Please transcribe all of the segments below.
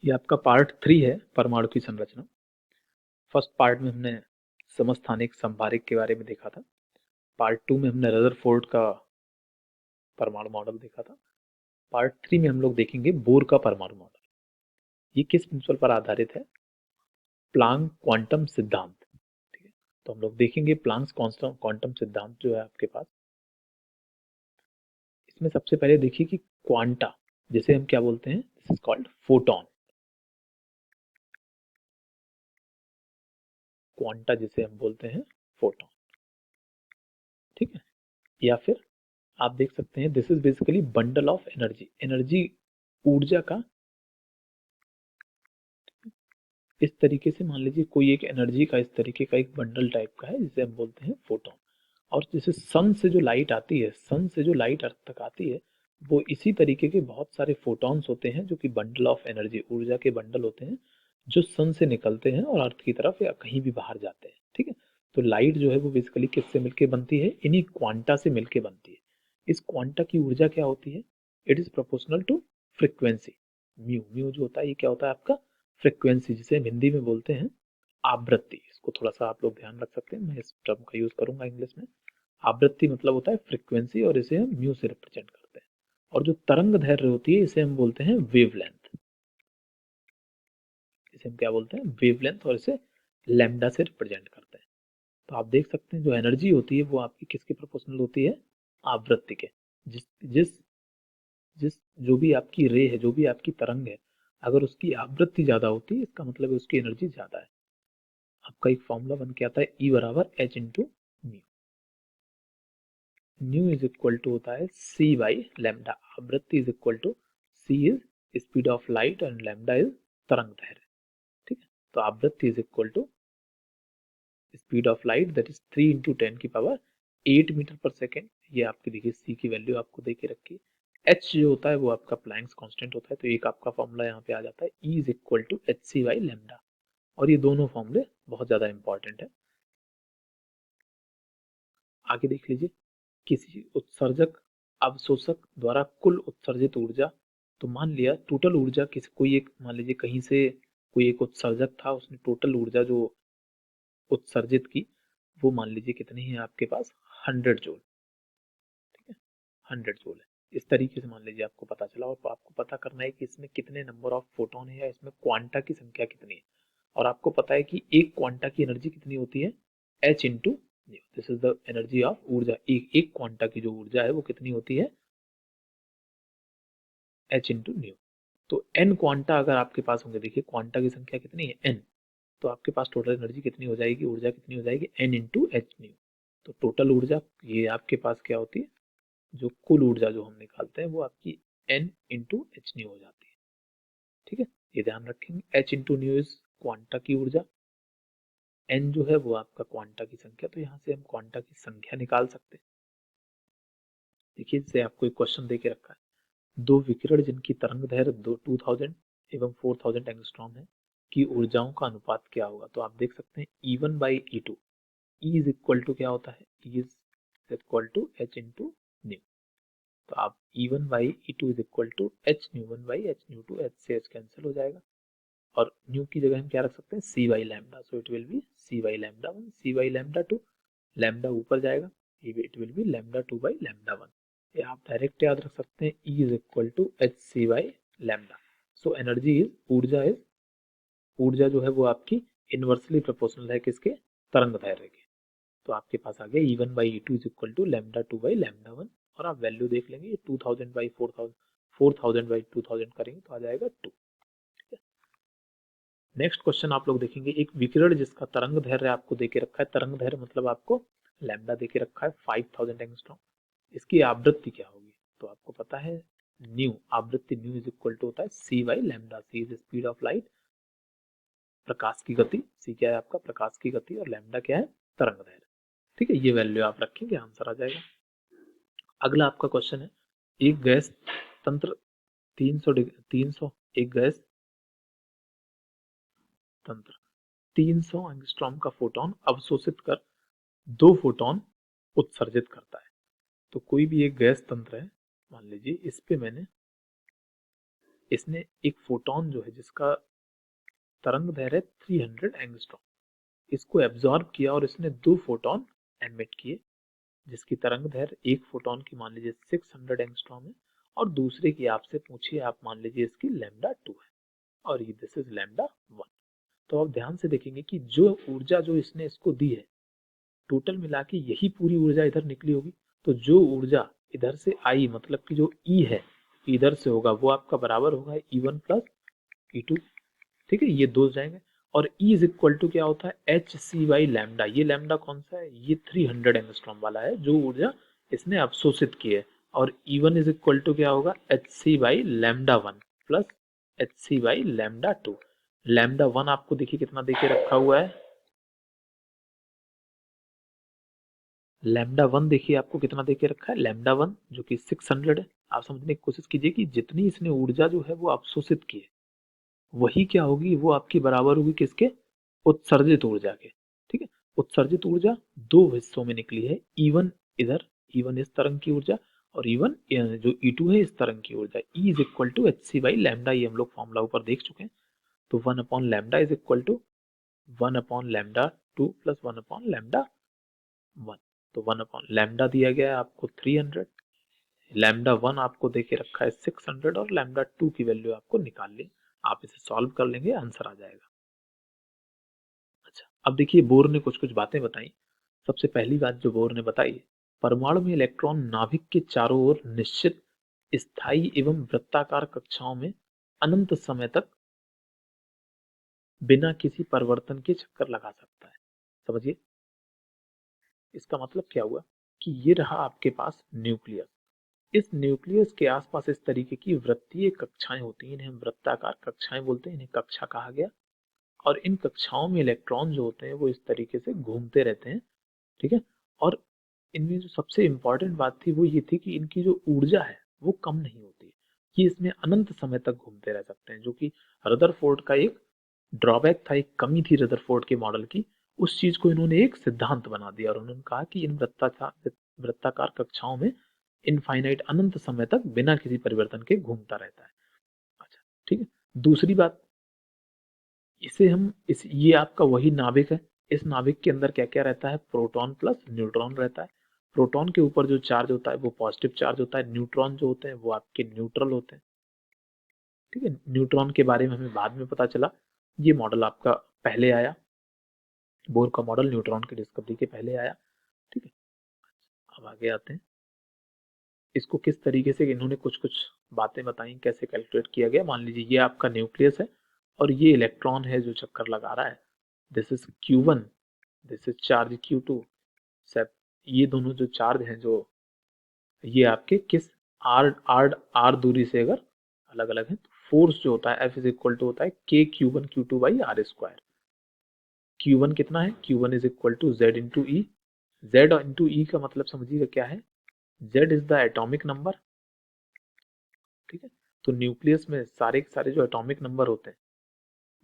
ये आपका पार्ट 3 है परमाणु की संरचना। फर्स्ट पार्ट में हमने समस्थानिक संभारिक के बारे में देखा था। पार्ट 2 में हमने रदरफोर्ड का परमाणु मॉडल देखा था। पार्ट 3 में हम लोग देखेंगे बोर का परमाणु मॉडल। ये किस प्रिंसिपल पर आधारित है? प्लांक क्वांटम सिद्धांत। ठीक है, तो हम लोग देखेंगे प्लांक क्वांटम सिद्धांत जो है आपके पास। इसमें सबसे पहले देखिए कि क्वांटा जिसे हम क्या बोलते हैं, this is called photon. Quanta जिसे हम बोलते हैं फोटोन, ठीक है। या फिर आप देख सकते हैं this is basically bundle of energy. Energy, ऊर्जा का इस तरीके से मान लीजिए कोई एक एनर्जी का इस तरीके का एक बंडल टाइप का है जिसे हम बोलते हैं फोटोन। और जैसे सन से जो लाइट आती है, सन से जो लाइट अर्थ तक आती है, वो इसी तरीके के बहुत सारे फोटॉन्स होते हैं जो कि बंडल ऑफ एनर्जी, ऊर्जा के बंडल होते हैं जो सन से निकलते हैं और अर्थ की तरफ या कहीं भी बाहर जाते हैं। ठीक है, तो लाइट जो है वो बेसिकली किससे मिलके बनती है? इन्हीं क्वांटा से मिलके बनती है। इस क्वांटा की ऊर्जा क्या होती है? It is proportional to frequency. Mu, mu जो होता है ये क्या होता है आपका? फ्रिक्वेंसी, जिसे हम हिंदी में बोलते हैं आवृत्ति। इसको थोड़ा सा आप लोग ध्यान रख सकते हैं, मैं इस टर्म का यूज करूंगा इंग्लिश में। आवृत्ति मतलब होता है फ्रीक्वेंसी और इसे हम म्यू से रिप्रेजेंट करते हैं। और जो तरंग दैर्घ्य होती है इसे हम बोलते हैं वेवलेंथ। इसे हम क्या बोलते हैं? वेवलेंथ, और इसे लैम्डा से रिप्रेजेंट करते हैं। तो आप देख सकते हैं जो एनर्जी होती है वो आपकी किसके प्रोपोर्शनल होती है? आवृत्ति के। जिस जिस जिस जो भी आपकी रे है, जो भी आपकी तरंग है, अगर उसकी आवृत्ति ज्यादा होती है इसका मतलब है उसकी एनर्जी ज्यादा है। आपका एक फॉर्मूला बन के आता है E बराबर H into mu. Nu is equal to होता है सी बाई लैम्डा। आवृत्ति is equal to C is speed of light and lambda is तरंग दैर्घ्य। ठीक है, तो आवृत्ति is equal to speed of light that is 3 into 10 की पावर 8 मीटर पर सेकेंड। ये आपकी देखिए सी की वैल्यू आपको दे के रखी है। एच जो होता है वो आपका प्लैंक्स कांस्टेंट होता है, तो एक आपका फॉर्मूला यहाँ पे आ जाता है E is equal to H C by lambda. और ये दोनों फॉर्मूले बहुत ज्यादा इंपॉर्टेंट है। आगे देख लीजिए, किसी उत्सर्जक अवशोषक द्वारा कुल उत्सर्जित ऊर्जा। तो मान लिया टोटल ऊर्जा किसी कोई एक, मान लीजिए कहीं से कोई एक उत्सर्जक था, उसने टोटल ऊर्जा जो उत्सर्जित की वो मान लीजिए कितनी है आपके पास? 100 जूल। ठीक है, 100 जूल है। इस तरीके से मान लीजिए आपको पता चला, और आपको पता करना है कि इसमें कितने नंबर ऑफ फोटोन है या इसमें क्वांटा की संख्या कितनी है। और आपको पता है कि एक क्वांटा की एनर्जी कितनी होती है? H into new. This is the energy of ऊर्जा। एक क्वांटा की जो ऊर्जा है वो कितनी होती है? H into nu. तो n क्वांटा अगर आपके पास होंगे, देखिए क्वांटा की संख्या कितनी है? n। तो आपके पास टोटल एनर्जी कितनी हो जाएगी, ऊर्जा कितनी हो जाएगी? n into H new. तो टोटल ऊर्जा ये आपके पास क्या होती है? जो कुल ऊर्जा जो हम निकालते हैं वो आपकी n इंटू एच न्यू हो जाती है। ठीक है, ये ध्यान रखेंगे। H into new is quanta की ऊर्जा, n जो है वो आपका क्वांटा की संख्या। तो यहाँ से हम क्वांटा की संख्या निकाल सकते हैं। देखिए इससे आपको एक क्वेश्चन दे के रखा है, दो विकिरण जिनकी तरंग दैर्घ्य 2000 एवं 4000 एंगस्ट्रॉम है की ऊर्जाओं का अनुपात क्या होगा? तो आप देख सकते हैं E1 by E2। E is equal to क्या होता है? E is equal to H into nu. तो आप E1 by E2 is equal to H nu 1 by H nu 2। H से H कैंसिल हो जाएगा और न्यू की जगह हम क्या रख सकते हैं? C by lambda. So it will be C by lambda 1, C by lambda 2। Lambda ऊपर जाएगा, it will be lambda 2 by lambda 1। ये आप डायरेक्ट याद रख सकते हैं, E is equal to H C by lambda. So energy is, ऊर्जा जो है वो आपकी इनवर्सली प्रोपोर्शनल है किसके? तरंग दैर्घ्य के। तो आपके पास आ गया E1 by E2 is equal to lambda 2 by lambda 1। और आप वैल्यू देख लेंगे, ये 2000 बाई 4000, 4000 बाई 2000 करेंगे तो आ जाएगा 2। नेक्स्ट क्वेश्चन आप लोग देखेंगे, एक विकिरण जिसका तरंग दैर्घ्य आपको देके रखा है, तरंग दैर्घ्य मतलब आपको लैम्डा देके रखा है 5000 एंगस्ट्रॉम, इसकी आवृत्ति क्या होगी? तो आपको पता है न्यू, आवृत्ति न्यू इज इक्वल टू होता है C by lambda. C is speed of light, प्रकाश की गति। C क्या है आपका? प्रकाश की गति। और लैम्डा क्या है? तरंग दैर्घ्य। ठीक है, ये वैल्यू आप रखेंगे, आंसर आ जाएगा। अगला आपका क्वेश्चन है, एक गैस तंत्र 300 डिग्री 300 एक गैस तंत्र 300 एंगस्ट्रॉम का फोटोन अवशोषित कर 2 फोटोन उत्सर्जित करता है। तो कोई भी एक गैस तंत्र है, मान लीजिए इस पे मैंने इसने एक फोटोन जो है जिसका तरंग दैर्घ्य है 300 एंगस्ट्रॉम, इसको एब्जॉर्ब किया और इसने 2 फोटोन एमिट किए जिसकी तरंग दैर्घ्य एक फोटोन की मान लीजिए 600 एंगस्ट्रॉम है और दूसरे की आपसे पूछिए आप मान लीजिए इसकी लैम्डा 2 है और ये दिस इज लैम्डा 1। तो आप ध्यान से देखेंगे कि जो ऊर्जा जो इसने इसको दी है टोटल मिला के यही पूरी ऊर्जा इधर निकली होगी। तो जो ऊर्जा इधर से आई मतलब कि जो ई है इधर से होगा वो आपका बराबर होगा E1 प्लस E2। ठीक है, ये दो जाएंगे और E इज इक्वल टू क्या होता है एच सी बाई लैम्डा। ये लैम्डा कौन सा है, ये 300 एंगस्ट्रॉम वाला है जो ऊर्जा इसने अवशोषित की है। और E1 इज इक्वल टू क्या होगा H C by lambda 1 plus H C by lambda 2। Lambda 1 आपको देखिए कितना देके रखा हुआ है, लैम्डा 1 देखिए आपको कितना देके रखा है, लैम्डा 1 जो कि 600 है। आप समझने की कोशिश कीजिए कि जितनी इसने ऊर्जा जो है वो अवशोषित की है वही क्या होगी, वो आपकी बराबर होगी किसके, उत्सर्जित ऊर्जा के। ठीक है, उत्सर्जित ऊर्जा दो हिस्सों में निकली है, E1 इधर, E1 इस तरंग की ऊर्जा और E1 जो E2 है इस तरंग की ऊर्जा। E is equal to H C by lambda, ये हम लोग फॉर्मूला ऊपर देख चुके हैं। तो 1 upon lambda is equal to 1 upon lambda 2 plus 1 upon lambda 1। तो 1 अपॉन लैम्डा दिया गया है आपको 300, लैम्डा 1 आपको देके रखा है 600 और लैम्डा 2 की वैल्यू आपको निकालनी, आप इसे सॉल्व कर लेंगे आंसर आ जाएगा। अच्छा, अब देखिए बोर ने कुछ कुछ बातें बताई। सबसे पहली बात जो बोर ने बताई, परमाणु में इलेक्ट्रॉन नाभिक के चारों ओर निश्चित स्थायी एवं वृत्ताकार कक्षाओं में अनंत समय तक बिना किसी परिवर्तन के चक्कर लगा सकता है। समझिए इसका मतलब क्या हुआ कि ये रहा आपके पास न्यूक्लियस, इस न्यूक्लियस के आसपास इस तरीके की वृत्तीय कक्षाएं होती हैं, इन्हें हम वृत्ताकार कक्षाएं बोलते हैं, इन्हें कक्षा कहा गया। और इन कक्षाओं में इलेक्ट्रॉन जो होते हैं वो इस तरीके से घूमते रहते हैं। ठीक है, और इनमें जो सबसे इंपॉर्टेंट बात थी वो ये थी कि इनकी जो ऊर्जा है वो कम नहीं होती, ये इसमें अनंत समय तक घूमते रह सकते हैं, जो कि रदरफोर्ड का एक ड्रॉबैक था, एक कमी थी रदरफोर्ड के मॉडल की। उस चीज को इन्होंने एक सिद्धांत बना दिया और उन्होंने कहा कि इन वृत्ताकार कक्षाओं में इनफाइनाइट अनंत समय तक बिना किसी परिवर्तन के घूमता रहता है। अच्छा ठीक है, दूसरी बात, इसे हम इस ये आपका वही नाभिक है, इस नाभिक के अंदर क्या क्या रहता है, प्रोटॉन प्लस न्यूट्रॉन रहता है। प्रोटॉन के ऊपर जो चार्ज होता है वो पॉजिटिव चार्ज होता है, न्यूट्रॉन जो होते हैं वो आपके न्यूट्रल होते हैं। ठीक है, न्यूट्रॉन के बारे में हमें बाद में पता चला, ये मॉडल आपका पहले आया, बोर का मॉडल न्यूट्रॉन की डिस्कवरी के पहले आया। ठीक है, अब आगे आते हैं, इसको किस तरीके से इन्होंने कुछ कुछ बातें बताई कैसे कैलकुलेट किया गया। मान लीजिए ये आपका न्यूक्लियस है और ये इलेक्ट्रॉन है जो चक्कर लगा रहा है, this is Q1, this is charge Q2। सब ये दोनों जो चार्ज हैं जो ये आपके किस आर आर आर दूरी से अगर अलग अलग है तो फोर्स जो होता है F इज इक्वल टू होता है K Q1 Q2 by R square. Q1 कितना है, Q1 is equal to Z into e, Z into e का मतलब समझिएगा क्या है, Z is the atomic number. ठीक है, तो न्यूक्लियस में सारे के सारे जो एटॉमिक नंबर होते हैं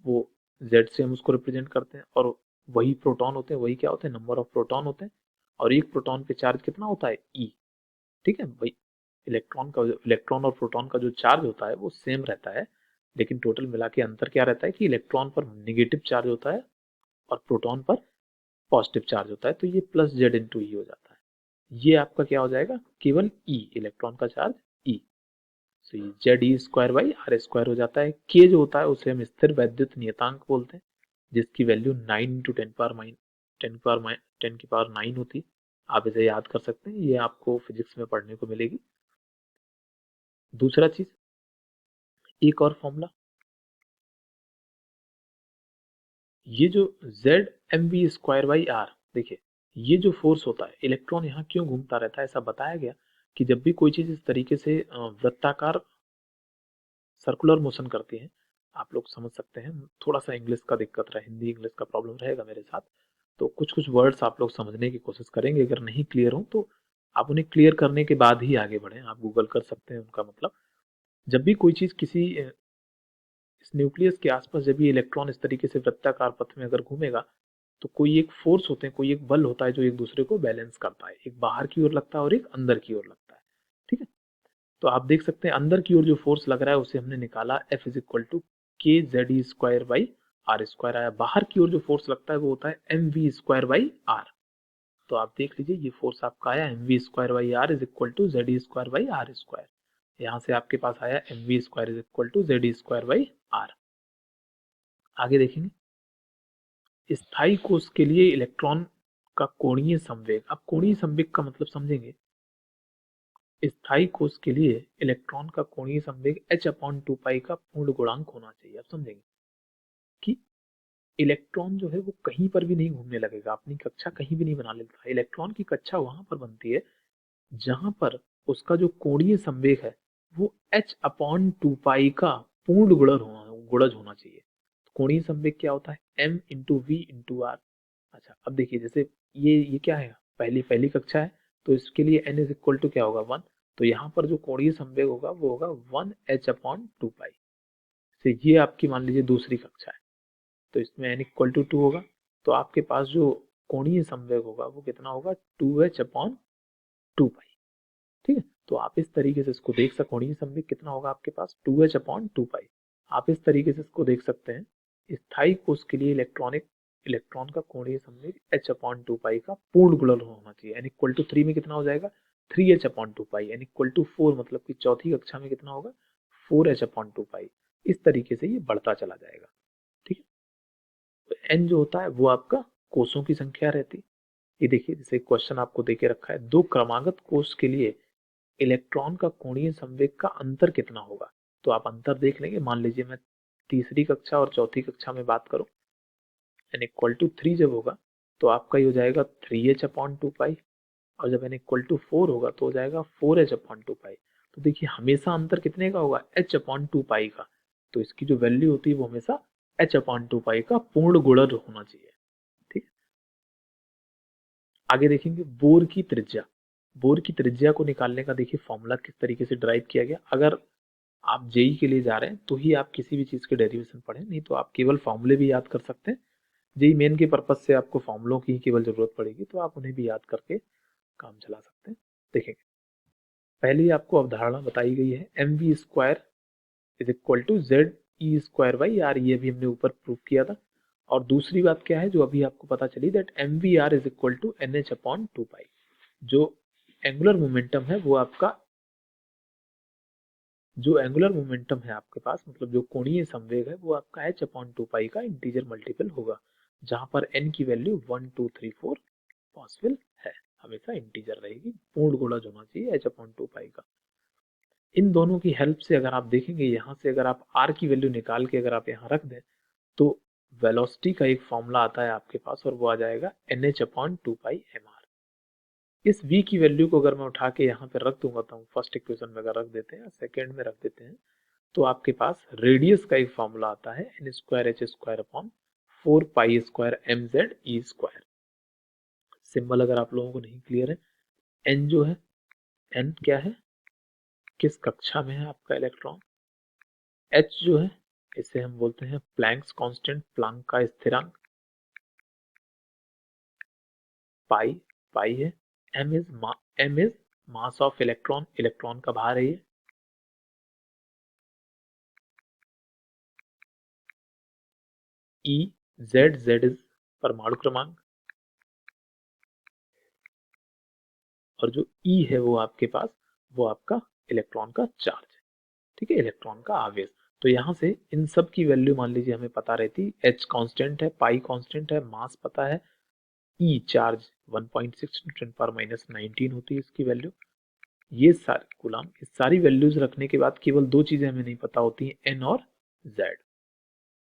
वो Z से हम उसको रिप्रेजेंट करते हैं और वही प्रोटॉन होते हैं, वही क्या होते हैं, नंबर ऑफ प्रोटॉन होते हैं। और एक प्रोटॉन पे चार्ज कितना होता है E। ठीक है भाई, इलेक्ट्रॉन और प्रोटॉन का जो चार्ज होता है वो सेम रहता है, लेकिन टोटल मिला के अंतर क्या रहता है कि इलेक्ट्रॉन पर नेगेटिव चार्ज होता है और प्रोटॉन पर पॉजिटिव चार्ज होता है, तो ये प्लस जेड इंटू ई हो जाता है। ये आपका क्या हो जाएगा, केवल ई, इलेक्ट्रॉन का चार्ज ई, सो ये Z E square by R square हो जाता है। के जो होता है उसे हम स्थिर वैद्युत नियतांक बोलते हैं, जिसकी वैल्यू 9 इंटू 10 की पावर 9 होती। आप इसे याद कर सकते हैं, ये आपको फिजिक्स में पढ़ने को मिलेगी। दूसरा चीज, एक और फॉर्मूला, ये जो Z M we square by R, देखिए ये जो फोर्स होता है, इलेक्ट्रॉन यहाँ क्यों घूमता रहता है, ऐसा बताया गया कि जब भी कोई चीज इस तरीके से वृत्ताकार सर्कुलर मोशन करती है, आप लोग समझ सकते हैं, थोड़ा सा इंग्लिश का दिक्कत रहा, हिंदी इंग्लिश का प्रॉब्लम रहेगा मेरे साथ, तो कुछ कुछ वर्ड्स आप लोग समझने की कोशिश करेंगे, अगर नहीं क्लियर हो तो आप उन्हें क्लियर करने के बाद ही आगे बढ़ें, आप गूगल कर सकते हैं उनका मतलब। जब भी कोई चीज किसी इस न्यूक्लियस के आसपास जब ये इलेक्ट्रॉन इस तरीके से वृत्ताकार पथ में अगर घूमेगा तो कोई एक फोर्स होते हैं, कोई एक बल होता है जो एक दूसरे को बैलेंस करता है, एक बाहर की ओर लगता है और एक अंदर की ओर लगता है। ठीक है, तो आप देख सकते हैं अंदर की ओर जो फोर्स लग रहा है उसे हमने निकाला, F is equal to K Z E square by R square आया। बाहर की ओर जो फोर्स लगता है वो होता है M we square by R. तो आप देख लीजिए ये फोर्स आपका आया M we square by R is equal to Z E square by R square. यहाँ से आपके पास आया M we square is equal to Z E square by R. आगे देखेंगे स्थायी कोश के लिए इलेक्ट्रॉन का कोणीय संवेग। अब कोणीय संवेग का मतलब समझेंगे। स्थायी कोश के लिए इलेक्ट्रॉन का कोणीय संवेग h अपॉन 2 पाई का पूर्ण गुणांक होना चाहिए। आप समझेंगे कि इलेक्ट्रॉन जो है वो कहीं पर भी नहीं घूमने लगेगा, अपनी कक्षा कहीं भी नहीं बना लेता। इलेक्ट्रॉन की कक्षा वहां पर बनती है जहां पर उसका जो कोणीय संवेग है वो h अपॉन 2 पाई का पूर्ण गुणज होना चाहिए। तो कोणीय संवेग क्या होता है m into V into R. अच्छा अब देखिए जैसे ये क्या है, पहली पहली कक्षा है तो इसके लिए n इज इक्वल टू क्या होगा 1। तो यहाँ पर जो कोणीय संवेग होगा वो होगा 1 h अपॉन 2 पाई। से ये आपकी मान लीजिए दूसरी कक्षा है तो इसमें n इक्वल टू 2 होगा। तो आपके पास जो कोणीय संवेग होगा वो कितना होगा 2h अपॉन 2 पाई। ठीक है, तो आप इस तरीके से इसको देख सकते, कोणीय संवेग कितना होगा आपके पास 2h अपॉन 2 पाई। आप इस तरीके से इसको देख सकते हैं। स्थायी कोश के लिए इलेक्ट्रॉन का कोणीय संवेग h अपॉन 2 पाई का पूर्ण गुणन होना चाहिए। n इक्वल टू 3 में कितना हो जाएगा 3h upon 2 pi. n equal to 4 मतलब कि चौथी कक्षा में कितना होगा 4h अपॉन 2 पाई। इस तरीके से ये बढ़ता चला जाएगा। ठीक है, तो n जो होता है वो आपका कोषों की संख्या रहती है। ये देखिए जैसे क्वेश्चन आपको देके रखा है, दो क्रमागत कोष के लिए इलेक्ट्रॉन का कोणीय संवेग का अंतर कितना होगा। तो आप अंतर देख लेंगे। मान लीजिए मैं तीसरी कक्षा और चौथी कक्षा में बात करूं, n इक्वल टू 3 जब होगा तो आपका ये हो जाएगा 3h अपॉन 2 पाई, और जब n इक्वल टू 4 होगा तो हो जाएगा 4h अपॉन 2 पाई। तो देखिए हमेशा अंतर कितने का होगा h अपॉन 2 पाई का। तो इसकी जो वैल्यू होती है वो हमेशा h अपॉन 2 पाई का पूर्ण गुणज होना चाहिए। ठीक है, आगे देखेंगे बोर की त्रिज्या। बोर की त्रिज्या को निकालने का देखिए फॉर्मूला किस तरीके से ड्राइव किया गया। अगर आप जेई के लिए जा रहे हैं तो ही आप किसी भी चीज के डेरिवेशन पढ़ें, नहीं तो आप केवल फॉर्मूले भी याद कर सकते हैं। जेई मेन के पर्पज से आपको फॉर्मूलों की ही केवल जरूरत पड़ेगी, तो आप उन्हें भी याद करके काम चला सकते हैं। देखेंगे पहले ही आपको अवधारणा बताई गई है M we square is equal to Z E square by are, ये भी हमने ऊपर प्रूव किया था। और दूसरी बात क्या है जो अभी आपको पता चली, that M V R is equal to N H upon 2 pi. जो एंगुलर मोमेंटम है वो आपका, जो एंगुलर मोमेंटम है आपके पास मतलब जो कोणीय संवेग है वो आपका h अपॉन 2 पाई का इंटीजर मल्टीपल होगा, जहां पर n की वैल्यू 1 2 3 4 पॉसिबल है, हमेशा इंटीजर रहेगी, पूर्ण गुणज होना चाहिए h अपॉन 2 पाई का। इन दोनों की हेल्प से अगर आप देखेंगे यहाँ से अगर आप r की वैल्यू निकाल के अगर आप यहाँ रख दें तो वेलोसिटी का एक फॉर्मूला आता है आपके पास और वो आ जाएगा NH अपॉन 2 पाई mr। इस v की वैल्यू को अगर मैं उठा के यहाँ पे रख दूंगा तो फर्स्ट इक्वेशन में अगर रख देते हैं, सेकेंड में रख देते हैं, तो आपके पास रेडियस का एक फॉर्मूला आता है n square h square upon 4 pi square m z ई स्क्वायर। सिंबल अगर आप लोगों को नहीं क्लियर है, एन जो है, एन क्या है, किस कक्षा में है आपका इलेक्ट्रॉन। एच जो है इसे हम बोलते हैं प्लैंक्स कांस्टेंट, प्लैंक का स्थिरांक। पाई, पाई है। M is mass of electron, electron का भार है ये। ई, जेड, जेड इज परमाणु क्रमांक, और जो ई है वो आपके पास, वो आपका इलेक्ट्रॉन का चार्ज है। ठीक है, इलेक्ट्रॉन का आवेश। तो यहाँ से इन सब की वैल्यू मान लीजिए हमें पता रहती, एच कांस्टेंट है, पाई कांस्टेंट है, मास पता है, ई चार्ज 1.6 10 पावर माइनस 19 होती है इसकी वैल्यू। ये सारी गुलाम, इस सारी वैल्यूज रखने के बाद केवल दो चीजें हमें नहीं पता होती हैं, एन और जेड।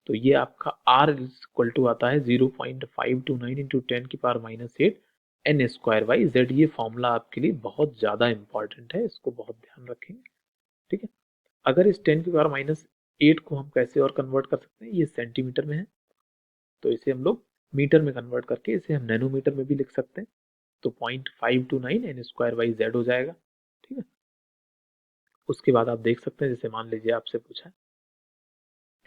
तो ये आपका आर इक्वल टू आता है 0.529 इंटू 10 की power minus 8 N square by Z. ये फॉर्मूला आपके लिए बहुत ज्यादा इंपॉर्टेंट है, इसको बहुत ध्यान रखेंगे। ठीक है, अगर इस 10 की पावर माइनस 8 को हम कैसे और कन्वर्ट कर सकते हैं, ये सेंटीमीटर में है तो इसे हम लोग मीटर में कन्वर्ट करके इसे हम नैनोमीटर में भी लिख सकते हैं। तो 0.529 एन स्क्वायर बाई जेड हो जाएगा। ठीक है, उसके बाद आप देख सकते हैं, जैसे मान लीजिए आपसे पूछा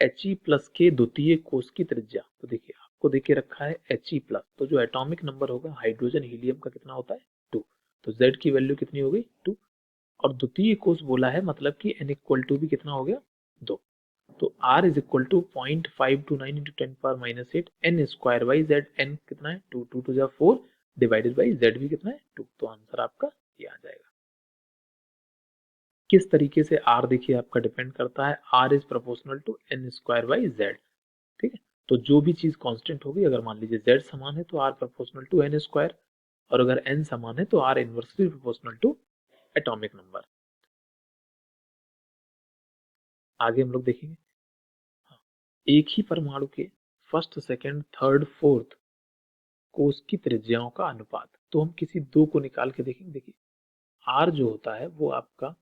एच ई प्लस के द्वितीय कोश की त्रिज्या, तो देखिए आपको देखे रखा है एच ई प्लस, तो जो एटॉमिक नंबर होगा हाइड्रोजन हीलियम का कितना होता है 2, तो जेड की वैल्यू कितनी हो गई 2। और द्वितीय कोष बोला है, मतलब कि n इक्वल टू भी कितना हो गया 2। तो r is equal to 0.529 into 10⁻⁸ n square by z। n कितना है 2, 2 टू 4 डिवाइडेड बाई z भी कितना है 2। तो आंसर आपका ये आ जाएगा। किस तरीके से r देखिए आपका डिपेंड करता है, r is proportional to n square by z। ठीक है, तो जो भी चीज कांस्टेंट होगी, अगर मान लीजिए z समान है तो r proportional to n square, और अगर n समान है तो r inversely proportional to atomic number. आगे हम लोग देखेंगे, हाँ, एक ही परमाणु के फर्स्ट, सेकंड, थर्ड, फोर्थ कोष की त्रिज्याओं का अनुपात। तो हम किसी दो को निकाल के देखेंगे। देखिए r जो होता है वो आपका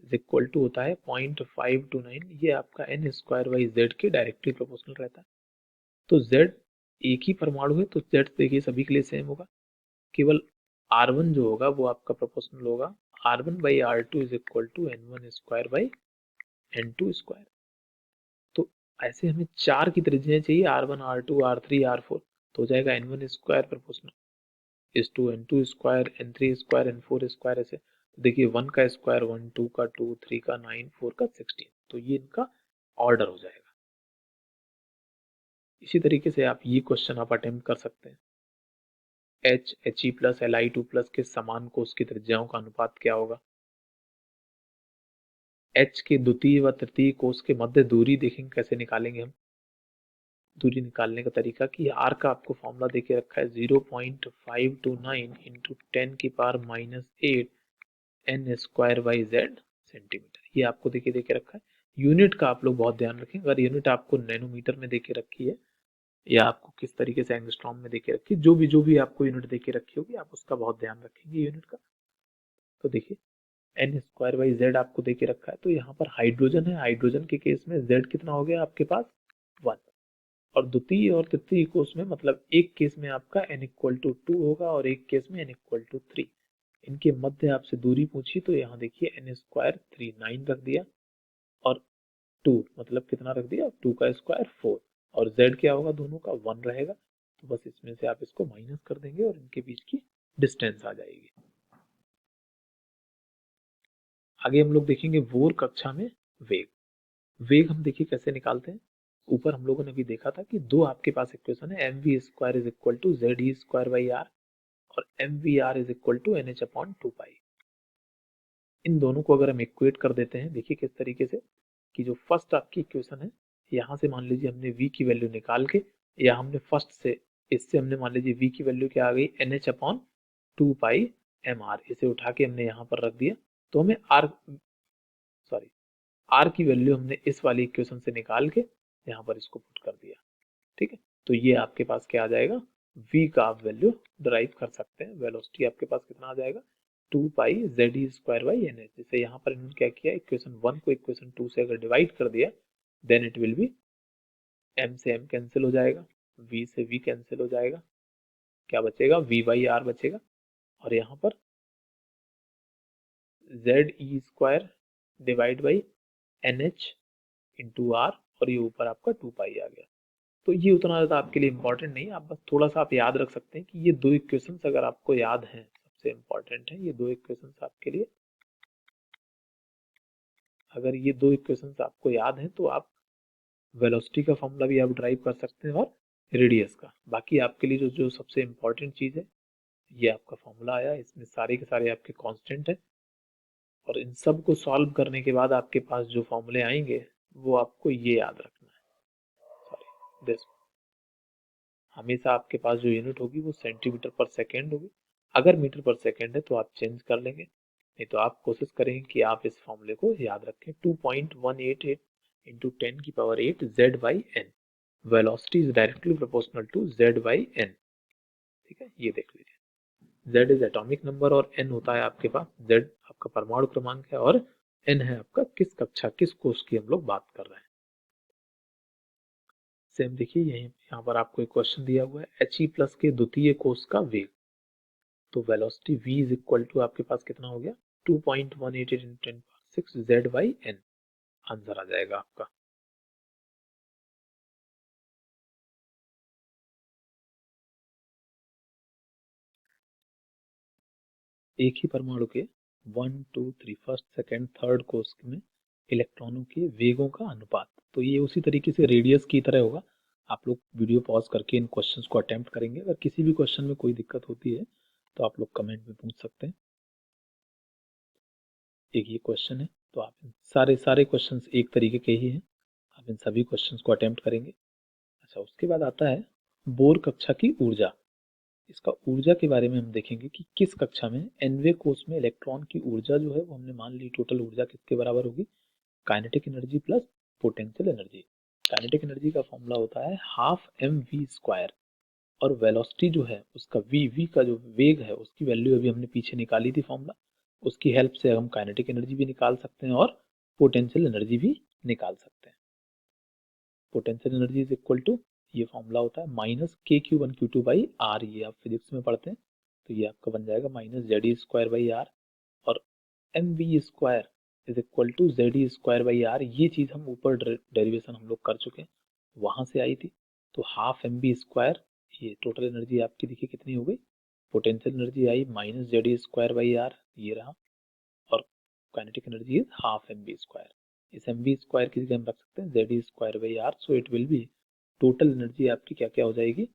इज इक्वल टू होता है 0.529, ये आपका n स्क्वायर बाई z के डायरेक्टली प्रोपोर्शनल रहता है। तो z एक ही परमाणु है तो z देखिए सभी के लिए सेम होगा, केवल r1 जो होगा वो आपका प्रोपोर्शनल होगा r1 by r2 is equal to n1 square by n2 square. तो ऐसे हमें चार की त्रिज्याएं चाहिए, r1, r2, r3, r4, तो हो जाएगा n1 square proportional is to n2 square, n3 square, n4 square, ऐसे। तो देखिए 1 का स्क्वायर 1, 2 का 2, 3 का 9, 4 का 16, तो ये इनका ऑर्डर हो जाएगा। इसी तरीके से आप ये क्वेश्चन आप अटेम्प्ट कर सकते हैं, He प्लस Li2 प्लस के समान कोष की त्रिज्याओं का अनुपात क्या होगा। H के द्वितीय व तृतीय कोष के मध्य दूरी देखेंगे कैसे निकालेंगे हम। दूरी निकालने का तरीका कि r का आपको फॉर्मूला देके रखा है 0.529 इंटू 10 की power -8 n square by z centimetre. ये आपको देके रखा है। यूनिट का आप लोग बहुत ध्यान रखें, अगर यूनिट आपको नैनोमीटर में देके रखी है या आपको किस तरीके से एंगस्ट्रॉम में देके रखी है, जो भी आपको यूनिट देके रखी होगी आप उसका बहुत ध्यान रखेंगे यूनिट का। तो देखिए n स्क्वायर बाई z आपको देके रखा है, तो यहाँ पर हाइड्रोजन है, हाइड्रोजन के केस में z कितना हो गया आपके पास 1, और द्वितीय और तृतीय कोष में मतलब एक केस में आपका n इक्वल टू 2 होगा और एक केस में n इक्वल टू 3। इनके मध्य आपसे दूरी पूछी तो यहाँ देखिए n स्क्वायर 3 9 रख दिया, और 2 मतलब कितना रख दिया 2 का स्क्वायर 4, और z क्या होगा दोनों का 1 रहेगा। तो बस इसमें से आप इसको माइनस कर देंगे और इनके बीच की डिस्टेंस आ जाएगी। आगे हम लोग देखेंगे बोर कक्षा में वेग। वेग हम देखिए कैसे निकालते हैं। ऊपर हम लोगों ने भी देखा था कि दो आपके पास इक्वेशन है, mv square is equal to Z E square by are और mvr is equal to N H upon 2 pi. इन दोनों को अगर हम इक्वेट कर देते हैं, देखिए किस तरीके से कि जो फर्स्ट आपकी इक्वेशन है, यहाँ से मान लीजिए हमने v की वैल्यू निकाल के, या हमने फर्स्ट से इससे हमने मान लीजिए v की वैल्यू क्या आ गई एन एच अपॉन 2 पाई एम आर, इसे उठा के हमने यहाँ पर रख दिया, तो हमें आर की वैल्यू हमने इस वाली इक्वेशन से निकाल के यहाँ पर इसको पुट कर दिया। ठीक है, तो ये आपके पास क्या आ जाएगा, v का आप वैल्यू डराइव कर सकते हैं। वेलोसिटी आपके पास कितना आ जाएगा 2 pi z E square by N h. जैसे यहाँ पर इन्होंने क्या किया, इक्वेशन 1 को इक्वेशन 2 से अगर डिवाइड कर दिया, then it will be m से m कैंसिल हो जाएगा, v से v कैंसिल हो जाएगा, क्या बचेगा v बाई आर बचेगा, और यहाँ पर Z E square divide by N H into R, और ये ऊपर आपका 2 पाई आ गया। तो ये उतना ज़्यादा आपके लिए इंपॉर्टेंट नहीं है, आप बस थोड़ा सा आप याद रख सकते हैं कि ये दो इक्वेशंस अगर आपको याद हैं, सबसे इंपॉर्टेंट है ये दो इक्वेशंस आपके लिए। अगर ये दो इक्वेशंस आपको याद हैं तो आप वेलोसिटी का फॉर्मूला भी आप ड्राइव कर सकते हैं और रेडियस का। बाकी आपके लिए जो जो सबसे इंपॉर्टेंट चीज़ है, ये आपका फॉर्मूला आया, इसमें सारे के सारे आपके कांस्टेंट हैं, और इन सब को सॉल्व करने के बाद आपके पास जो फॉर्मूले आएंगे वो आपको ये याद रखना है। सॉरी दिस, हमेशा आपके पास जो यूनिट होगी वो सेंटीमीटर पर सेकेंड होगी। अगर मीटर पर सेकेंड है तो आप चेंज कर लेंगे, नहीं तो आप कोशिश करेंगे कि आप इस फॉर्मूले को याद रखें। 2.188 इंटू 10 की power 8 Z by N, velocity is directly proportional to Z by N. ठीक है, ये देख लीजिए, जेड इज एटॉमिक नंबर और एन होता है आपके पास, जेड आपका परमाणु क्रमांक है और एन है आपका किस कक्षा किस कोष की हम लोग बात कर रहे हैं। सेम देखिए यहाँ पर आपको एक क्वेश्चन दिया हुआ है, He प्लस के द्वितीय कोष का वेग। तो velocity v is equal to आपके पास कितना हो गया 2.188 into 10⁶ z by n, answer आ जाएगा आपका। एक ही परमाणु के 1 2 3 फर्स्ट सेकंड थर्ड कोष में इलेक्ट्रॉनों के वेगों का अनुपात। तो ये उसी तरीके से रेडियस की तरह होगा। आप लोग वीडियो पॉज करके इन क्वेश्चंस को अटेम्प्ट करेंगे। अगर किसी भी क्वेश्चन में कोई दिक्कत होती है तो आप लोग कमेंट में पूछ सकते हैं। एक ये क्वेश्चन है, तो आप सारे क्वेश्चंस एक तरीके के ही हैं, आप इन सभी क्वेश्चंस को अटेम्प्ट करेंगे। अच्छा, उसके बाद आता है बोर कक्षा की ऊर्जा। इसका ऊर्जा के बारे में हम देखेंगे कि किस कक्षा में nवे कोष में इलेक्ट्रॉन की ऊर्जा जो है वो हमने मान ली टोटल ऊर्जा किसके बराबर होगी, kinetic energy plus potential energy. Kinetic energy का फॉर्मूला होता है हाफ एम वी स्क्वायर, और वेलोसिटी जो है उसका वी का जो वेग है उसकी वैल्यू अभी हमने पीछे निकाली थी फॉर्मूला, उसकी हेल्प से हम काइनेटिक एनर्जी भी निकाल सकते हैं और पोटेंशियल एनर्जी भी निकाल सकते हैं। Potential energy is equal to, ये फॉर्मूला होता है minus K Q one Q two by are, ये आप फिजिक्स में पढ़ते हैं, तो ये आपका बन जाएगा minus Z E square by are, और m we square is equal to Z E square by are. ये चीज़ हम ऊपर डेरिवेशन हम लोग कर चुके हैं, वहाँ से आई थी। तो हाफ एम बी स्क्वायर, ये टोटल एनर्जी आपकी देखिए कितनी हो गई, पोटेंशियल एनर्जी आई minus Z E square by are, ये रहा, और kinetic energy is half M V square. इस एम बी स्क्वायर की जगह हम रख सकते हैं Z E square by R, so it will be, total energy आपकी क्या क्या हो जाएगी,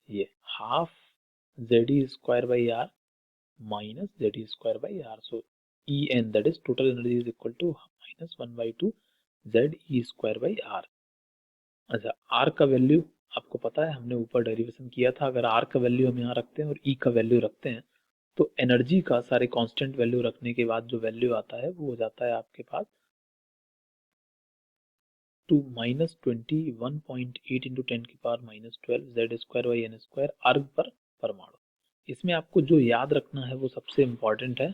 ये half Z E square by R minus Z E square by R, so E N that is total energy is equal to minus 1/2 Z E square by R. अच्छा, R का value आपको पता है, हमने ऊपर डेरिवेशन किया था, अगर आर का वैल्यू हम यहाँ रखते हैं और ई का वैल्यू रखते हैं तो एनर्जी का सारे कांस्टेंट वैल्यू रखने के बाद जो वैल्यू आता है वो हो जाता है आपके पास टू माइनस 21.8 इंटू 10 की power minus 12 Z square by N square erg पर परमाणु। इसमें आपको जो याद रखना है वो सबसे इंपॉर्टेंट है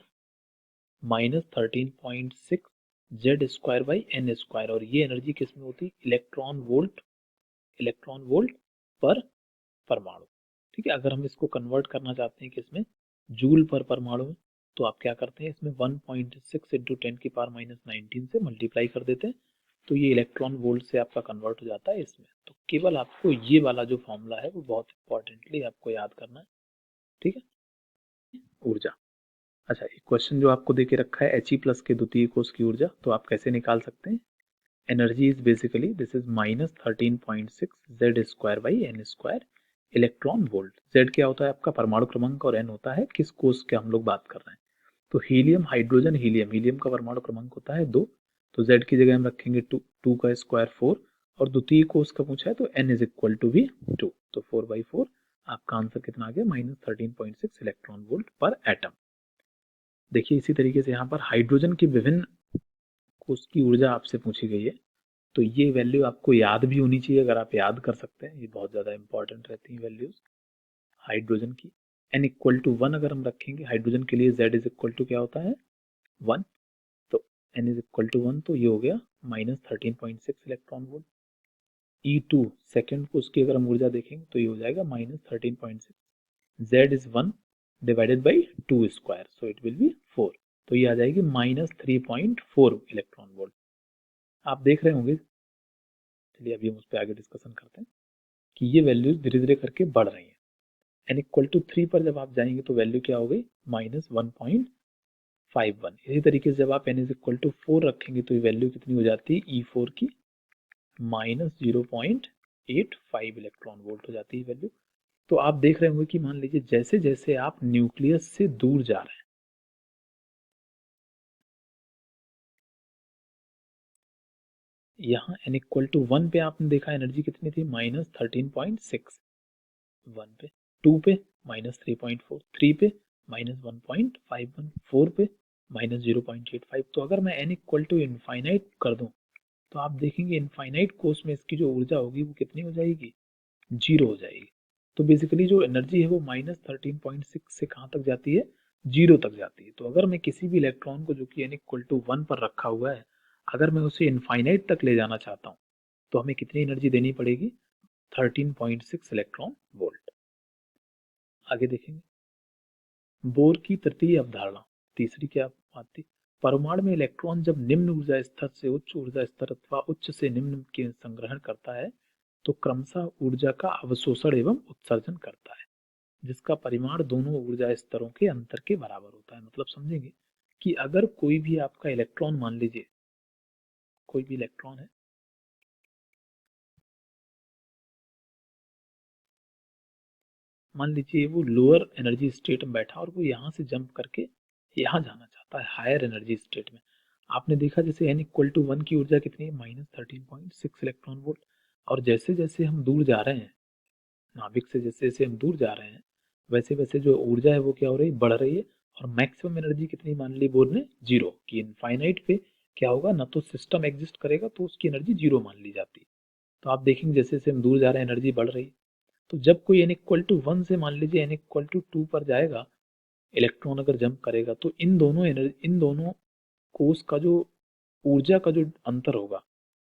minus 13.6 Z square by N square, और ये एनर्जी किस में होती है, इलेक्ट्रॉन वोल्ट पर परमाणु। ठीक है, अगर हम इसको कन्वर्ट करना चाहते हैं किसमें, जूल पर परमाणु में, तो आप क्या करते हैं, इसमें 1.6 इंटू 10 की पावर माइनस 19 से मल्टीप्लाई कर देते हैं, तो ये इलेक्ट्रॉन वोल्ट से आपका कन्वर्ट हो जाता है इसमें। तो केवल आपको ये वाला जो फॉर्मूला है वो बहुत इंपॉर्टेंटली आपको याद करना है। ठीक है, ऊर्जा। अच्छा, एक क्वेश्चन जो आपको देके रखा है He प्लस के द्वितीय कोष की ऊर्जा, तो आप कैसे निकाल सकते हैं, energy is basically this is minus 13.6 Z square by N square electron volt. Z क्या होता है आपका परमाणु क्रमांक, और एन होता है किस कोष के हम लोग बात कर रहे हैं। तो हीलियम हाइड्रोजन हीलियम, हीलियम का परमाणु क्रमांक होता है 2, तो जेड की जगह हम रखेंगे 2 का स्क्वायर 4, और द्वितीय कोष का पूछा है तो एन इज इक्वल टू भी 2, तो 4/4 आपका आंसर कितना आ गया, माइनस 13.6 इलेक्ट्रॉन वोल्ट पर एटम। देखिए इसी तरीके से यहाँ पर हाइड्रोजन की विभिन्न कोष की ऊर्जा आपसे पूछी गई है, तो ये वैल्यू आपको याद भी होनी चाहिए, अगर आप याद कर सकते हैं, ये बहुत ज़्यादा इंपॉर्टेंट रहती हैं वैल्यूज हाइड्रोजन की। n इक्वल टू 1 अगर हम रखेंगे हाइड्रोजन के लिए, z इज इक्वल टू क्या होता है 1, तो n इज इक्वल टू 1, तो ये हो गया minus 13.6 electron volt. E2 second को उसकी अगर हम ऊर्जा देखेंगे तो ये हो जाएगा minus 13.6, z is 1 divided by 2 square, so it will B 4, तो ये आ जाएगी माइनस 3.4 इलेक्ट्रॉन वोल्ट। आप देख रहे होंगे, चलिए अभी हम उस पर आगे डिस्कशन करते हैं कि ये वैल्यूज धीरे धीरे करके बढ़ रही हैं। n इक्वल टू 3 पर जब आप जाएंगे तो वैल्यू क्या हो गई, माइनस 1.51। इसी तरीके से जब आप n इज इक्वल टू 4 रखेंगे तो ये वैल्यू कितनी हो जाती है, E4 की माइनस 0.85 इलेक्ट्रॉन वोल्ट हो जाती है वैल्यू। तो आप देख रहे होंगे कि मान लीजिए जैसे जैसे आप न्यूक्लियस से दूर जा रहे हैं, यहाँ n इक्वल टू 1 पे आपने देखा एनर्जी कितनी थी, माइनस 13.6, 1 पे, 2 पे माइनस 3.4, 3 पे माइनस 1.51, 4 पे माइनस 0.85। तो अगर मैं n इक्वल टू इनफाइनाइट कर दूं तो आप देखेंगे इनफाइनाइट कोर्स में इसकी जो ऊर्जा होगी वो कितनी हो जाएगी, 0 हो जाएगी। तो बेसिकली जो एनर्जी है वो माइनस 13.6 से कहाँ तक जाती है, 0 तक जाती है। तो अगर मैं किसी भी इलेक्ट्रॉन को जो कि n इक्वल टू 1 पर रखा हुआ है, अगर मैं उसे इनफाइनाइट तक ले जाना चाहता हूँ तो हमें कितनी एनर्जी देनी पड़ेगी, 13.6 इलेक्ट्रॉन वोल्ट। आगे देखेंगे बोर की तृतीय अवधारणा, तीसरी क्या बात थी, परमाणु में इलेक्ट्रॉन जब निम्न ऊर्जा स्तर से उच्च ऊर्जा स्तर अथवा उच्च से निम्न के संग्रहण करता है तो क्रमशः ऊर्जा का अवशोषण एवं उत्सर्जन करता है। जिसका परिमाण दोनों ऊर्जा स्तरों के अंतर के बराबर होता है। मतलब समझेंगे कि अगर कोई भी आपका इलेक्ट्रॉन, मान लीजिए कोई भी इलेक्ट्रॉन है, मान लीजिए वो लोअर एनर्जी स्टेट में बैठा और वो यहाँ से जंप करके यहाँ जाना चाहता है हायर एनर्जी स्टेट में। आपने देखा जैसे n=1 की ऊर्जा कितनी है, -13.6 इलेक्ट्रॉन वोल्ट। और जैसे जैसे हम दूर जा रहे हैं नाभिक से, जैसे जैसे हम दूर जा रहे हैं, वैसे वैसे जो ऊर्जा है वो क्या हो रही है, बढ़ रही है। और मैक्सिमम एनर्जी कितनी मान ली बोर्ड ने, 0 की। इनफाइनाइट पे क्या होगा, ना तो सिस्टम एग्जिस्ट करेगा तो उसकी एनर्जी 0 मान ली जाती है। तो आप देखेंगे जैसे जैसे हम दूर जा रहे हैं एनर्जी बढ़ रही है। तो जब कोई n=1 से मान लीजिए n=2 पर जाएगा, इलेक्ट्रॉन अगर जंप करेगा, तो इन दोनों कोष का जो ऊर्जा का जो अंतर होगा,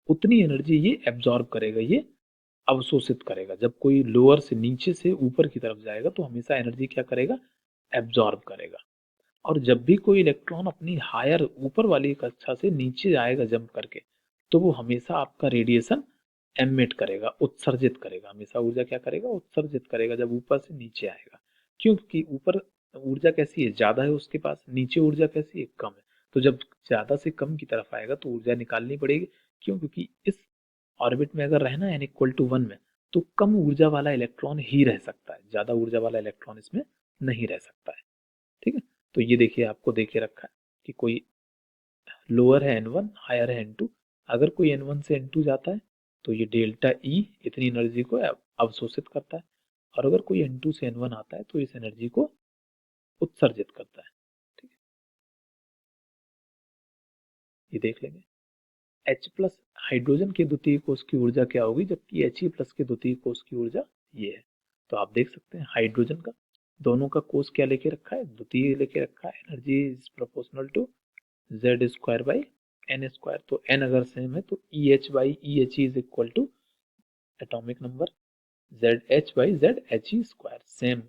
उतनी एनर्जी ये एब्जॉर्ब करेगा, ये अवशोषित करेगा। जब कोई लोअर से नीचे से ऊपर की तरफ जाएगा तो हमेशा एनर्जी क्या करेगा, एब्जॉर्ब करेगा। और जब भी कोई इलेक्ट्रॉन अपनी हायर ऊपर वाली कक्षा से नीचे आएगा जंप करके, तो वो हमेशा आपका रेडिएशन एमिट करेगा, उत्सर्जित करेगा। हमेशा ऊर्जा क्या करेगा, उत्सर्जित करेगा जब ऊपर से नीचे आएगा। क्यों? क्योंकि ऊपर ऊर्जा कैसी है, ज्यादा है उसके पास, नीचे ऊर्जा कैसी है, कम है। तो जब ज्यादा से कम की तरफ आएगा तो ऊर्जा निकालनी पड़ेगी। क्यों? क्योंकि इस ऑर्बिट में अगर रहना है n=1 में, तो कम ऊर्जा वाला इलेक्ट्रॉन ही रह सकता है, ज्यादा ऊर्जा वाला इलेक्ट्रॉन इसमें नहीं रह सकता है। ठीक है। तो ये देखिए, आपको देखे रखा है कि कोई लोअर है n1, हायर है n2। अगर कोई n1 से n2 जाता है तो ये डेल्टा E इतनी एनर्जी को अवशोषित करता है, और अगर कोई n2 से n1 आता है तो इस एनर्जी को उत्सर्जित करता है। ठीक है, ये देख लेंगे। H प्लस हाइड्रोजन के द्वितीय कोष की ऊर्जा क्या होगी, जबकि He प्लस के द्वितीय कोष की ऊर्जा ये है। तो आप देख सकते हैं हाइड्रोजन का दोनों का कोष क्या लेके रखा है, द्वितीय लेके रखा है। Energy is proportional to Z² by n²। तो n अगर सेम है तो EH by EHE is equal to atomic number ZH by ZHE²। Same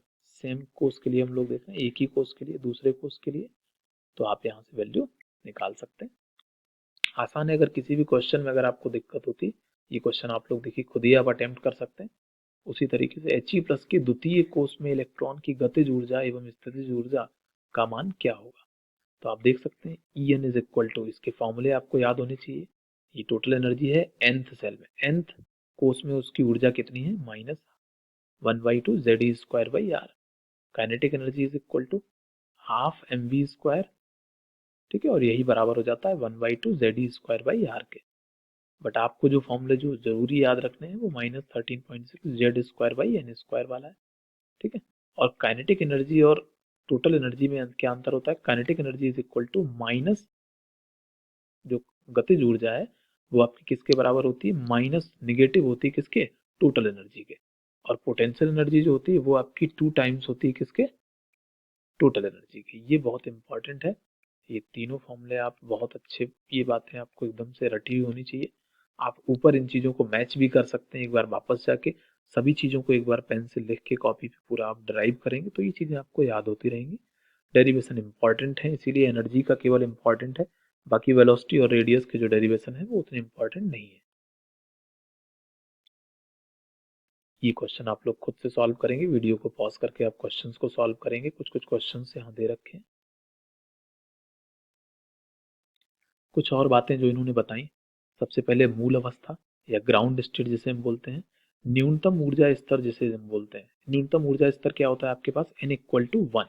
same कोष के लिए हम लोग देख रहे हैं, एक ही कोष के लिए, दूसरे कोष के लिए तो आप यहाँ से वैल्यू निकाल सकते हैं। आसान है। अगर किसी भी क्वेश्चन में अगर आपको दिक्कत होती, ये क्वेश्चन आप लोग देखिए खुद ही आप अटेम्प्ट कर सकते हैं। उसी तरीके से He प्लस के द्वितीय कोष में इलेक्ट्रॉन की गतिज ऊर्जा एवं स्थितिज ऊर्जा का मान क्या होगा। तो आप देख सकते हैं En इज इक्वल टू, इसके फॉर्मूले आपको याद होने चाहिए। ये टोटल एनर्जी है nth सेल में, nth कोष में उसकी ऊर्जा कितनी है, -1/2 Ze²/r। Kinetic energy is equal to half mv²। ठीक है, और यही बराबर हो जाता है 1/2 Ze²/r के। बट आपको जो फॉर्मूले जो जरूरी याद रखने हैं वो -13.6 Z²/n² वाला है। ठीक है, और काइनेटिक एनर्जी और टोटल एनर्जी में क्या अंतर होता है, kinetic energy is equal to minus जो गतिज ऊर्जा है वो आपकी किसके बराबर होती है, माइनस निगेटिव होती है किसके, टोटल एनर्जी के। और पोटेंशियल एनर्जी जो होती है वो आपकी 2 टाइम्स होती है किसके, टोटल एनर्जी की। ये बहुत इंपॉर्टेंट है। ये तीनों फॉर्मूले आप बहुत अच्छे, ये बातें आपको एकदम से रटी हुई होनी चाहिए। आप ऊपर इन चीज़ों को मैच भी कर सकते हैं, एक बार वापस जाके सभी चीज़ों को एक बार पेन से लिख के कॉपी पे पूरा आप ड्राइव करेंगे तो ये चीज़ें आपको याद होती रहेंगी। डेरिवेशन इंपॉर्टेंट है, इसीलिए एनर्जी का केवल इंपॉर्टेंट है, बाकी वेलोसिटी और रेडियस के जो डेरिवेशन है वो उतने इंपॉर्टेंट नहीं है। ये क्वेश्चन आप लोग खुद से सॉल्व करेंगे, वीडियो को पॉज करके आप क्वेश्चंस को सॉल्व करेंगे। कुछ कुछ क्वेश्चंस यहाँ दे रखे हैं, कुछ और बातें जो इन्होंने बताई। सबसे पहले मूल अवस्था या ग्राउंड स्टेट जिसे हम बोलते हैं, न्यूनतम ऊर्जा स्तर जिसे हम बोलते हैं। न्यूनतम ऊर्जा स्तर क्या होता है आपके पास, n=1।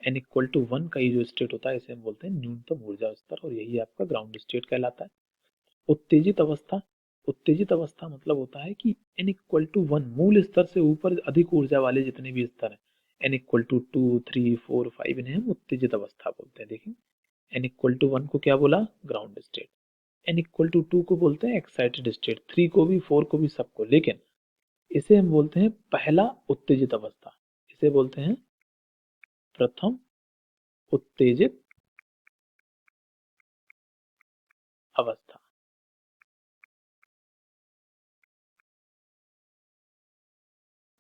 n=1 का ये जो स्टेट होता है इसे हम बोलते हैं न्यूनतम ऊर्जा स्तर, और यही आपका ग्राउंड स्टेट कहलाता है। उत्तेजित अवस्था, उत्तेजित अवस्था मतलब होता है कि n=1 मूल स्तर से ऊपर अधिक ऊर्जा वाले जितने भी स्तर हैं, n=2 3 4 5, इन्हें हम उत्तेजित अवस्था बोलते हैं। देखिए n=1 को क्या बोला, ग्राउंड स्टेट। n=2 को बोलते हैं एक्साइटेड स्टेट, 3 को भी, 4 को भी, सबको। लेकिन इसे हम बोलते हैं पहला उत्तेजित अवस्था, इसे बोलते हैं प्रथम उत्तेजित अवस्था।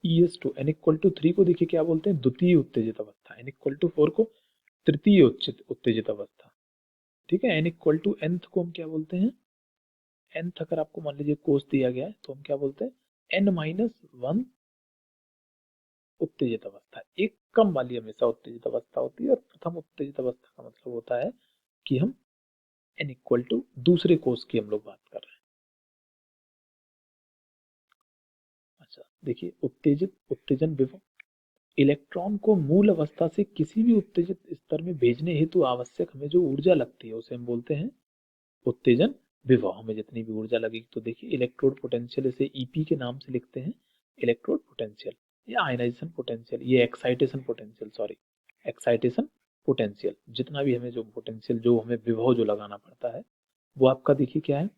ES2 n=3 को देखिए क्या बोलते हैं, द्वितीय उत्तेजित अवस्था। n=4 को तृतीय उत्तेजित अवस्था। ठीक है, n=nth को हम क्या बोलते हैं, nth अगर आपको मान लीजिए कोष दिया गया है तो हम क्या बोलते हैं, n-1 उत्तेजित अवस्था, एक कम वाली हमेशा उत्तेजित अवस्था होती है, और प्रथम उत्तेजित अवस्था का मतलब होता है कि हम n इक्वल टू दूसरे कोष की हम लोग बात कर रहे हैं। अच्छा देखिए, उत्तेजन विभव इलेक्ट्रॉन को मूल अवस्था से किसी भी उत्तेजित स्तर में भेजने हेतु आवश्यक हमें जो ऊर्जा लगती है उसे हम बोलते हैं उत्तेजन विभव। हमें जितनी भी ऊर्जा लगेगी, तो देखिए इलेक्ट्रोड पोटेंशियल इसे ईपी के नाम से लिखते हैं, इलेक्ट्रोड पोटेंशियल या आयनाइजेशन पोटेंशियल, ये excitation potential, sorry excitation potential, जितना भी हमें जो पोटेंशियल जो हमें विभव जो लगाना पड़ता है वो आपका देखिए क्या है,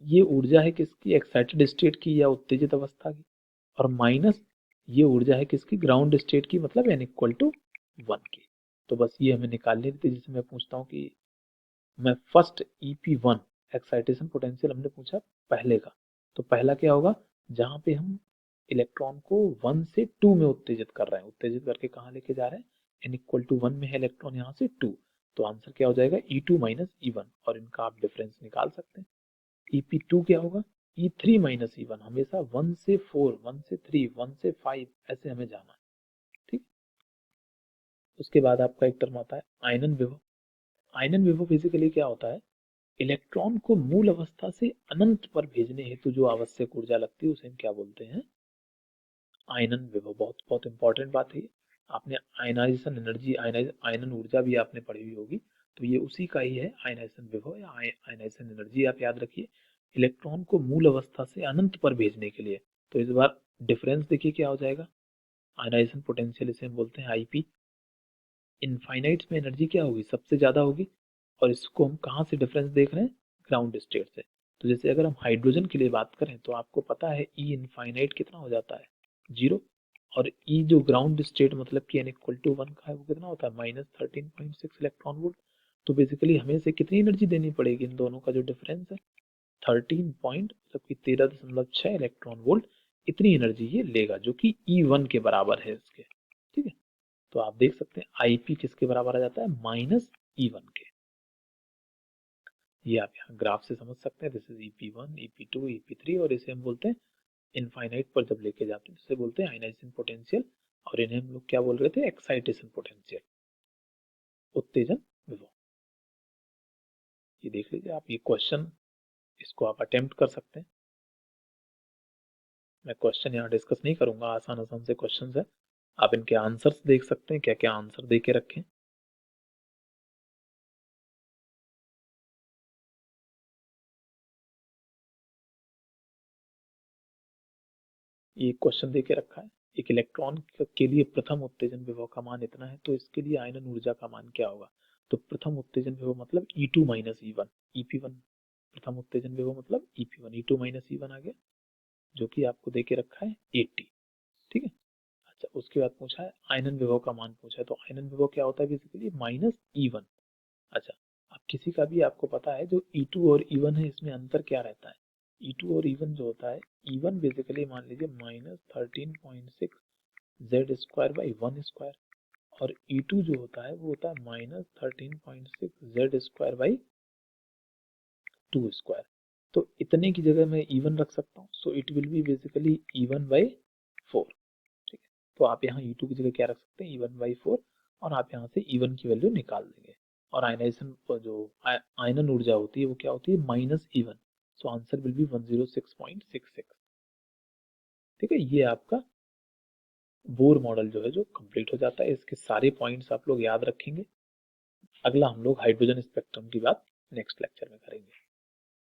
ये ऊर्जा है किसकी, एक्साइटेड स्टेट की या उत्तेजित अवस्था की, और माइनस ये ऊर्जा है किसकी, ग्राउंड स्टेट की, मतलब n इक्वल टू 1 की। तो बस ये हमें निकालनी थी, जैसे मैं पूछता हूँ कि मैं फर्स्ट EP1 एक्साइटेशन पोटेंशियल हमने पूछा पहले का, तो पहला क्या होगा, जहां पे हम इलेक्ट्रॉन को 1 से 2 में उत्तेजित कर रहे हैं, उत्तेजित करके कहाँ लेके जा रहे हैं, n इक्वल टू 1 में है इलेक्ट्रॉन, यहाँ से 2, तो आंसर क्या हो जाएगा E2 माइनस E1, और इनका आप डिफरेंस निकाल सकते हैं। EP2 क्या होगा, E3 माइनस E1, हमेशा 1 से 4, 1 से 3, 1 से 5 ऐसे हमें जाना है, ठीक। उसके बाद आपका एक टर्म आता है आयनन विभव। आयनन विभव बेसिकली क्या होता है, इलेक्ट्रॉन को मूल अवस्था से अनंत पर भेजने हेतु जो आवश्यक ऊर्जा लगती है उसे हम क्या बोलते हैं, आयनन विभव। बहुत बहुत इंपॉर्टेंट बात है, आपने आयनाइजेशन एनर्जी, आयनन ऊर्जा भी आपने पढ़ी हुई होगी, तो ये उसी का ही है आयनाइजेशन विभव या आयनाइजेशन एनर्जी। आप याद रखिए, इलेक्ट्रॉन को मूल अवस्था से अनंत पर भेजने के लिए, तो इस बार डिफरेंस देखिए क्या हो जाएगा, आयनाइजेशन पोटेंशियल इसे हम बोलते हैं आईपी, इनफाइनाइट में एनर्जी क्या होगी, सबसे ज्यादा होगी, और इसको हम कहाँ से डिफरेंस देख रहे हैं, ग्राउंड स्टेट से। तो जैसे अगर हम हाइड्रोजन के लिए बात करें तो आपको पता है ई इनफाइनाइट कितना हो जाता है, 0, और ई जो ग्राउंड स्टेट मतलब कि n इक्वल टू 1 का है वो कितना होता है, -13.6 इलेक्ट्रॉन वोल्ट। तो बेसिकली हमें से कितनी एनर्जी देनी पड़ेगी, इन दोनों का जो डिफरेंस है 13 पॉइंट मतलब कि 13.6 इलेक्ट्रॉन वोल्ट, इतनी एनर्जी ये लेगा, जो कि E1 के बराबर है इसके, ठीक है। तो आप देख सकते हैं आईपी किसके बराबर आ जाता है, -E1 के। ये आप यहाँ ग्राफ से समझ सकते हैं, this is EP1, EP2, EP3, और इसे हम बोलते हैं इनफाइनाइट पर जब लेके जाते हैं इसे बोलते हैं आयनाइजेशन पोटेंशियल, और इन्हें हम लोग क्या बोल रहे थे, एक्साइटेशन पोटेंशियल, उत्तेजन विभव। ये देख लीजिए आप, ये क्वेश्चन, इसको आप अटेम्प्ट कर सकते हैं। मैं क्वेश्चन यहाँ डिस्कस नहीं करूंगा, आसान आसान से क्वेश्चन है, आप इनके आंसर्स देख सकते हैं, क्या क्या आंसर दे के रखें। ये क्वेश्चन दे के रखा है, एक इलेक्ट्रॉन के लिए प्रथम उत्तेजन विभव का मान इतना है, तो इसके लिए आयनन ऊर्जा का मान क्या होगा। तो प्रथम उत्तेजन विभव मतलब E2 माइनस E1, EP1 प्रथम उत्तेजन विभव मतलब EP1, E2 माइनस E1 आ गया, जो कि आपको दे के रखा है 80, ठीक है। अच्छा उसके बाद पूछा है आयनन विभव का मान पूछा है, तो आयनन विभव क्या होता है बेसिकली, -E1। अच्छा, अब किसी का भी आपको पता है जो E2 और E1 है इसमें अंतर क्या रहता है, E2 और E1 जो होता है, E1 बेसिकली मान लीजिए -13.6 जेड स्क्वायर बाई 1 स्क्वायर, और E2 जो होता है वो होता है -13.6 जेड स्क्वायर बाई 2 स्क्वायर। तो इतने की जगह मैं E1 रख सकता हूँ, सो it will B basically E1 by 4, ठीक है। तो आप यहाँ E2 की जगह क्या रख सकते हैं, E1 बाई 4, और आप यहाँ से E1 की वैल्यू निकाल देंगे, और आयनाइजेशन जो आयनन ऊर्जा होती है वो क्या होती है, -E1, so answer will be 106.66, ठीक है। ये आपका बोर मॉडल जो है जो कंप्लीट हो जाता है, इसके सारे पॉइंट्स आप लोग याद रखेंगे। अगला हम लोग हाइड्रोजन स्पेक्ट्रम की बात नेक्स्ट लेक्चर में करेंगे।